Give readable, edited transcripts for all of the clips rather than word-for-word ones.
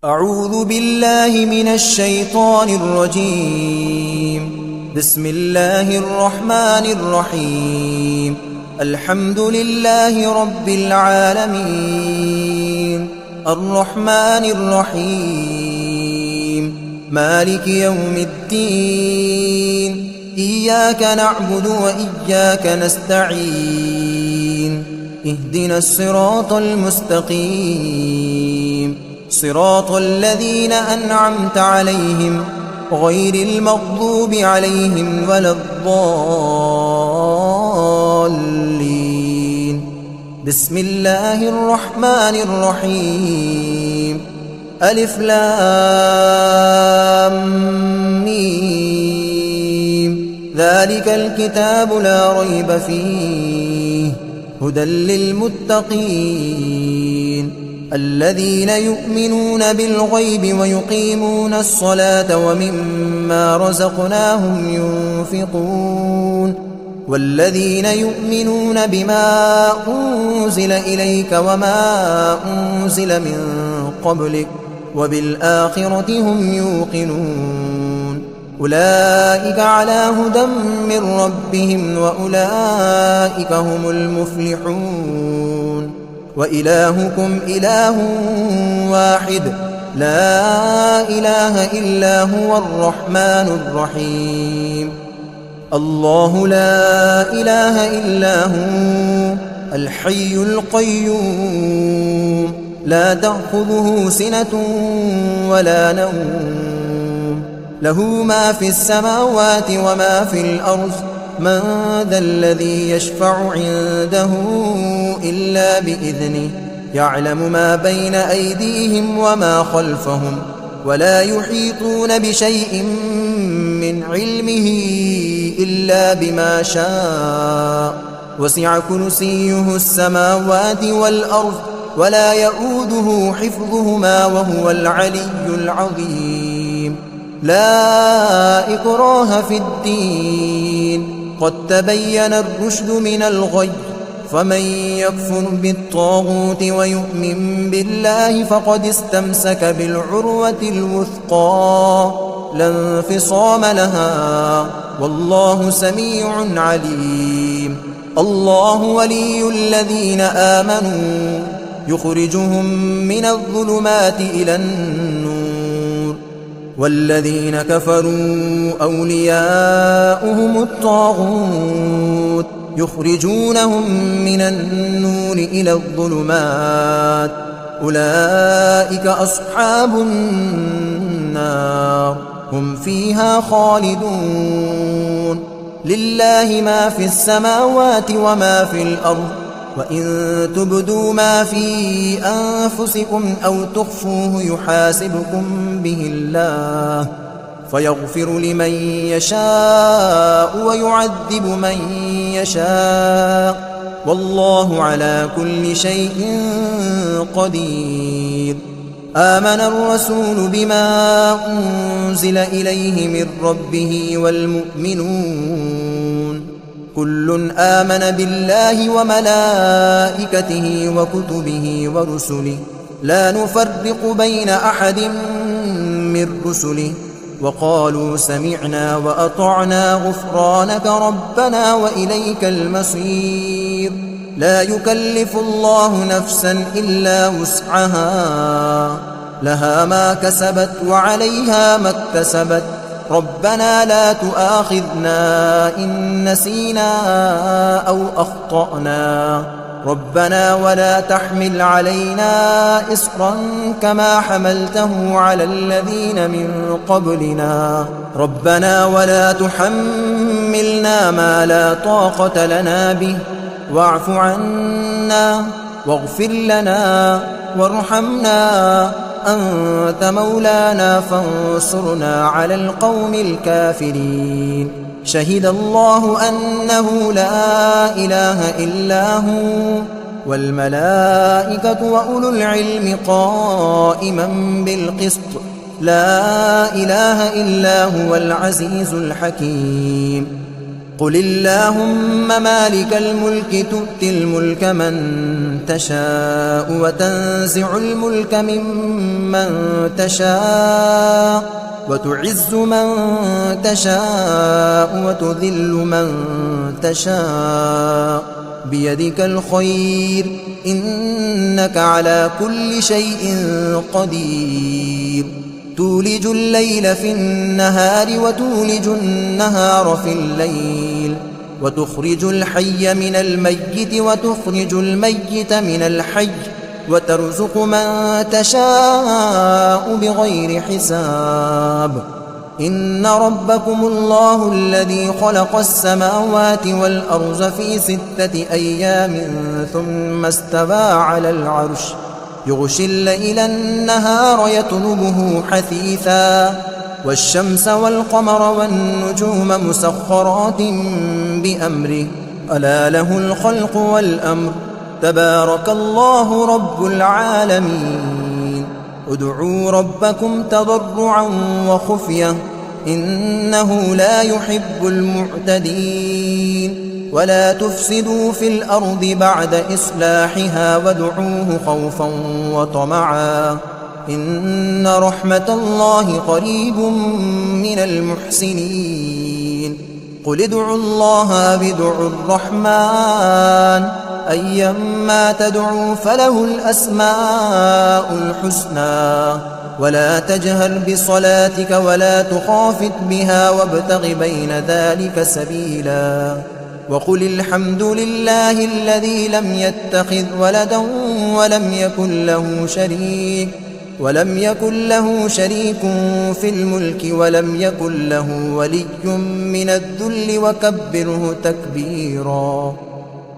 أعوذ بالله من الشيطان الرجيم. بسم الله الرحمن الرحيم. الحمد لله رب العالمين، الرحمن الرحيم، مالك يوم الدين. إياك نعبد وإياك نستعين. اهدنا الصراط المستقيم، صراط الذين أنعمت عليهم غير المغضوب عليهم ولا الضالين. بسم الله الرحمن الرحيم. ألف لام ميم. ذلك الكتاب لا ريب فيه هدى للمتقين الذين يؤمنون بالغيب ويقيمون الصلاة ومما رزقناهم ينفقون والذين يؤمنون بما أنزل إليك وما أنزل من قبلك وبالآخرة هم يوقنون أولئك على هدى من ربهم وأولئك هم المفلحون. وإلهكم إله واحد لا إله إلا هو الرحمن الرحيم. الله لا إله إلا هو الحي القيوم، لا تأخذه سنة ولا نوم، له ما في السماوات وما في الأرض. من ذا الذي يشفع عنده إلا بإذنه، يعلم ما بين أيديهم وما خلفهم ولا يحيطون بشيء من علمه إلا بما شاء. وسع كرسيه السماوات والأرض ولا يؤوده حفظهما وهو العلي العظيم. لا إكراه في الدين، قد تبين الرشد من الغي، فمن يكفر بالطاغوت ويؤمن بالله فقد استمسك بالعروة الوثقى لا انفصام لها، والله سميع عليم. الله ولي الذين آمنوا يخرجهم من الظلمات إلى النور، والذين كفروا أولياؤهم الطاغوت يخرجونهم من النور إلى الظلمات. أولئك أصحاب النار هم فيها خالدون. لله ما في السماوات وما في الأرض، وإن تبدوا ما في أنفسكم أو تخفوه يحاسبكم به الله، فيغفر لمن يشاء ويعذب من يشاء، والله على كل شيء قدير. آمن الرسول بما أنزل إليه من ربه والمؤمنون كل آمن بالله وملائكته وكتبه ورسله لا نفرق بين أحد من رسله، وقالوا سمعنا وأطعنا غفرانك ربنا وإليك المصير. لا يكلف الله نفسا إلا وسعها، لها ما كسبت وعليها ما اكتسبت. ربنا لا تؤاخذنا إن نسينا أو أخطأنا، ربنا ولا تحمل علينا إصرا كما حملته على الذين من قبلنا، ربنا ولا تحملنا ما لا طاقة لنا به، واعف عنا واغفر لنا وارحمنا، أنت مولانا فانصرنا على القوم الكافرين. شهد الله أنه لا إله إلا هو والملائكة وأولو العلم قائما بالقسط، لا إله إلا هو العزيز الحكيم. قل اللهم مالك الملك تؤتي الملك من تشاء وتنزع الملك ممن تشاء وتعز من تشاء وتذل من تشاء بيدك الخير إنك على كل شيء قدير تولج الليل في النهار وتولج النهار في الليل وتخرج الحي من الميت وتخرج الميت من الحي وترزق من تشاء بغير حساب إن ربكم الله الذي خلق السماوات والأرض في 6 أيام ثم استوى على العرش يغشي الليل النهار يطلبه حثيثا والشمس والقمر والنجوم مسخرات بأمره ألا له الخلق والأمر تبارك الله رب العالمين ادعوا ربكم تضرعا وخفية إنه لا يحب المعتدين ولا تفسدوا في الأرض بعد إصلاحها وادعوه خوفا وطمعا إن رحمة الله قريب من المحسنين قل ادعوا الله أو ادعوا الرحمن أيما تدعوا فله الأسماء الحسنى ولا تجهر بصلاتك ولا تخافت بها وابتغ بين ذلك سبيلا وقل الحمد لله الذي لم يتخذ ولدا ولم يكن له شريك في الملك ولم يكن له ولي من الذل وكبره تكبيرا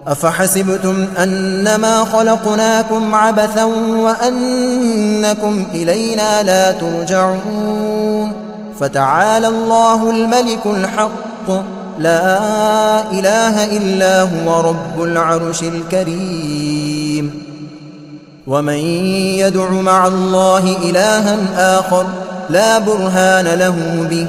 أفحسبتم أنما خلقناكم عبثا وأنكم إلينا لا ترجعون فتعالى الله الملك الحق لا إله إلا هو رب العرش الكريم ومن يدع مع الله إلها آخر لا برهان له به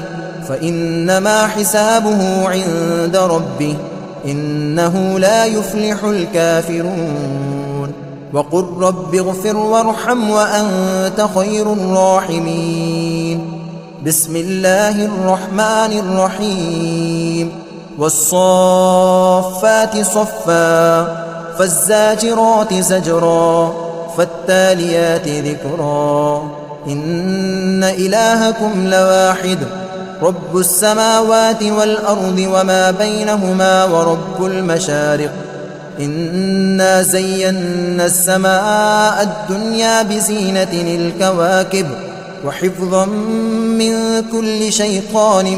فإنما حسابه عند ربه إنه لا يفلح الكافرون وقل رب اغفر وارحم وأنت خير الراحمين بسم الله الرحمن الرحيم والصافات صفا فالزاجرات زجرا فالتاليات ذكرا إن إلهكم لواحد رب السماوات والأرض وما بينهما ورب المشارق إنا زينا السماء الدنيا بزينة الكواكب وحفظا من كل شيطان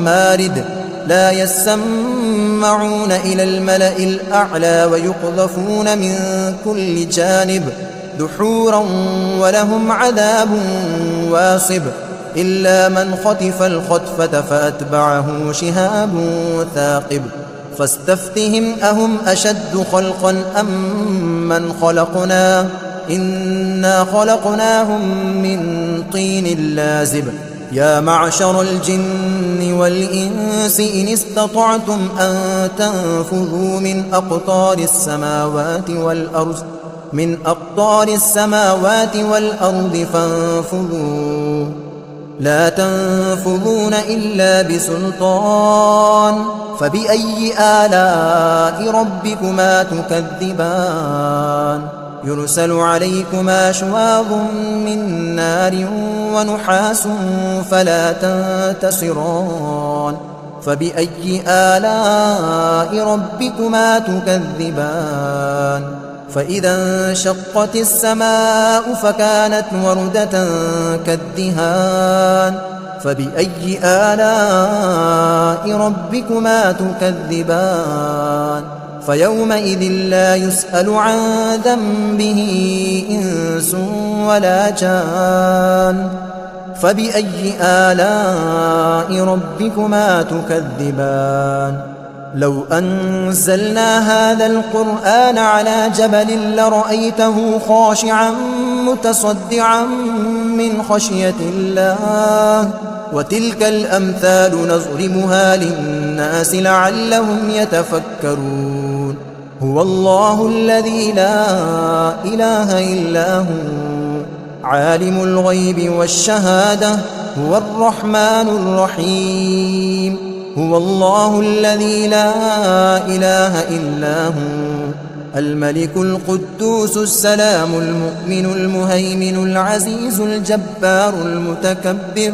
مارد لا يسمعون إلى الملأ الأعلى ويقذفون من كل جانب دحورا ولهم عذاب واصب إلا من خطف الخطفة فأتبعه شهاب ثاقب فاستفتهم أهم أشد خلقا أم من خلقنا إنا خلقناهم من طين لازب يا معشر الجن والإنس إن استطعتم أن تنفذوا من أقطار السماوات والأرض فانفذوا لا تنفذون إلا بسلطان فبأي آلاء ربكما تكذبان يرسل عليكما شواظ من نار ونحاس فلا تنتصران فبأي آلاء ربكما تكذبان فإذا انشقت السماء فكانت وردة كالدهان فبأي آلاء ربكما تكذبان فيومئذ لا يسأل عن ذنبه إنس ولا جان فبأي آلاء ربكما تكذبان لو أنزلنا هذا القرآن على جبل لرأيته خاشعا متصدعا من خشية الله وتلك الأمثال نضربها للناس لعلهم يتفكرون هو الله الذي لا إله إلا هو عالم الغيب والشهادة هو الرحمن الرحيم هو الله الذي لا إله إلا هو الملك القدوس السلام المؤمن المهيمن العزيز الجبار المتكبر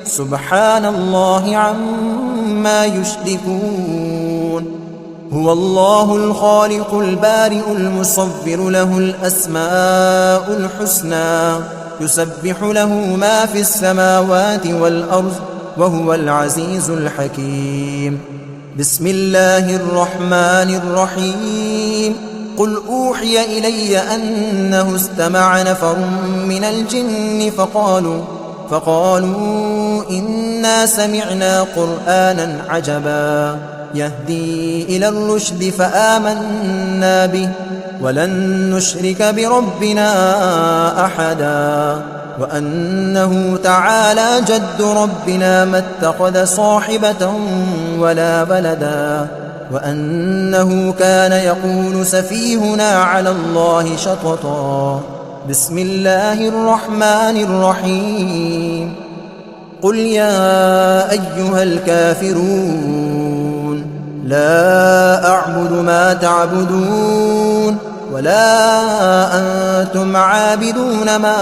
سبحان الله عما يشركون هو الله الخالق البارئ المصور له الأسماء الحسنى يسبح له ما في السماوات والأرض وهو العزيز الحكيم بسم الله الرحمن الرحيم قل أوحي إلي أنه استمع نفر من الجن فقالوا إنا سمعنا قرآنا عجبا يهدي إلى الرشد فآمنا به ولن نشرك بربنا أحدا وأنه تعالى جد ربنا ما اتخذ صاحبة ولا ولدا وأنه كان يقول سفيهنا على الله شططا بسم الله الرحمن الرحيم قل يا أيها الكافرون لا أعبد ما تعبدون ولا أنتم عابدون ما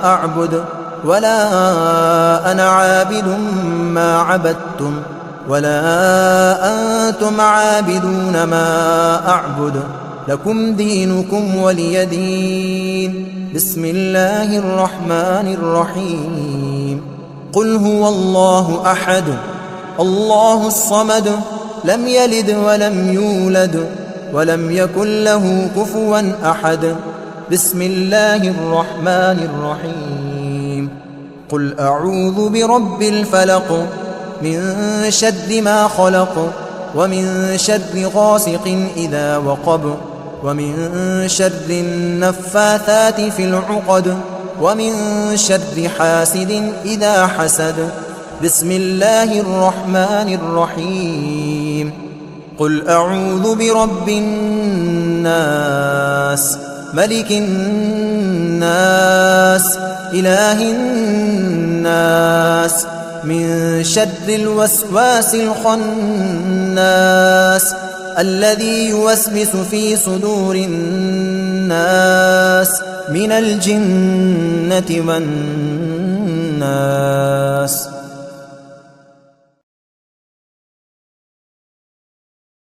أعبد ولا أنا عابد ما عبدتم ولا أنتم عابدون ما أعبد لكم دينكم ولي دين بسم الله الرحمن الرحيم قل هو الله أحد الله الصمد لم يلد ولم يولد ولم يكن له كفوا أحد بسم الله الرحمن الرحيم قل أعوذ برب الفلق من شر ما خلق ومن شر غاسق إذا وقب ومن شر النفاثات في العقد ومن شر حاسد إذا حسد بسم الله الرحمن الرحيم قل أعوذ برب الناس ملك الناس إله الناس من شر الوسواس الخناس الذي يوسوس في صدور الناس من الجنة والناس